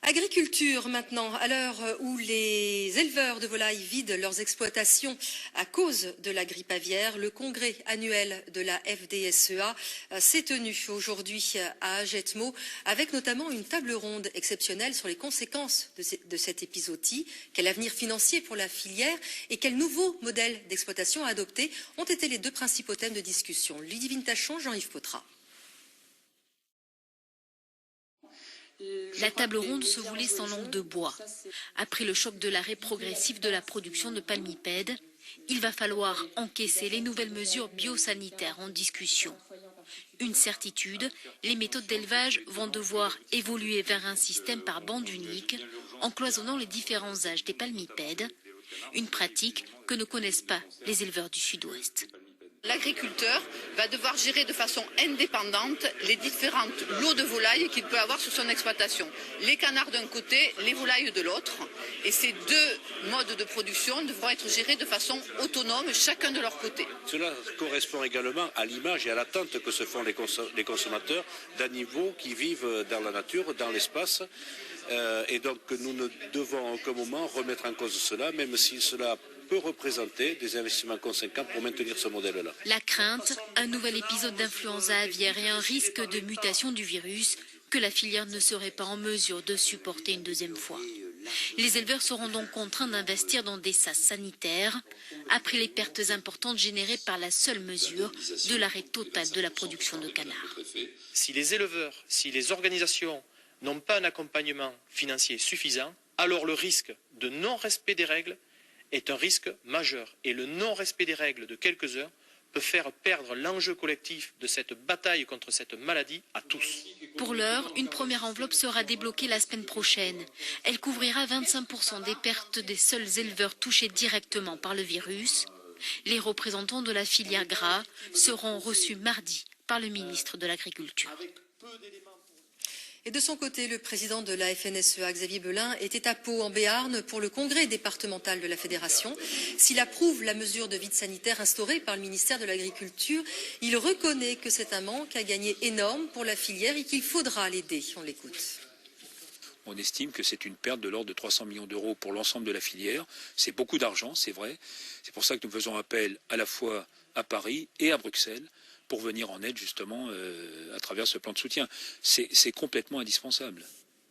Agriculture maintenant, à l'heure où les éleveurs de volailles vident leurs exploitations à cause de la grippe aviaire, le congrès annuel de la FDSEA s'est tenu aujourd'hui à Agetmo avec notamment une table ronde exceptionnelle sur les conséquences de cet épizootie, quel avenir financier pour la filière et quel nouveau modèle d'exploitation à adopter ont été les deux principaux thèmes de discussion. Ludivine Tachon, Jean-Yves Potra. La table ronde se voulait sans langue de bois. Après le choc de l'arrêt progressif de la production de palmipèdes, il va falloir encaisser les nouvelles mesures biosanitaires en discussion. Une certitude, les méthodes d'élevage vont devoir évoluer vers un système par bande unique, en cloisonnant les différents âges des palmipèdes, une pratique que ne connaissent pas les éleveurs du Sud-Ouest. L'agriculteur va devoir gérer de façon indépendante les différentes lots de volailles qu'il peut avoir sur son exploitation. Les canards d'un côté, les volailles de l'autre. Et ces deux modes de production devront être gérés de façon autonome, chacun de leur côté. Cela correspond également à l'image et à l'attente que se font les consommateurs d'animaux qui vivent dans la nature, dans l'espace. Et donc nous ne devons en aucun moment remettre en cause cela, même si cela peut représenter des investissements conséquents pour maintenir ce modèle-là. La crainte, un nouvel épisode d'influenza aviaire et un risque de mutation du virus que la filière ne serait pas en mesure de supporter une deuxième fois. Les éleveurs seront donc contraints d'investir dans des sas sanitaires après les pertes importantes générées par la seule mesure de l'arrêt total de la production de canards. Si les éleveurs, si les organisations n'ont pas un accompagnement financier suffisant, alors le risque de non-respect des règles est un risque majeur. Et le non-respect des règles de quelques heures peut faire perdre l'enjeu collectif de cette bataille contre cette maladie à tous. Pour l'heure, une première enveloppe sera débloquée la semaine prochaine. Elle couvrira 25% des pertes des seuls éleveurs touchés directement par le virus. Les représentants de la filière gras seront reçus mardi par le ministre de l'Agriculture. Et de son côté, le président de la FNSEA, Xavier Belin, était à Pau, en Béarn, pour le congrès départemental de la Fédération. S'il approuve la mesure de vide sanitaire instaurée par le ministère de l'Agriculture, il reconnaît que c'est un manque à gagner énorme pour la filière et qu'il faudra l'aider. On l'écoute. On estime que c'est une perte de l'ordre de 300 millions d'euros pour l'ensemble de la filière. C'est beaucoup d'argent, c'est vrai. C'est pour ça que nous faisons appel à la fois à Paris et à Bruxelles pour venir en aide justement à travers ce plan de soutien. C'est complètement indispensable.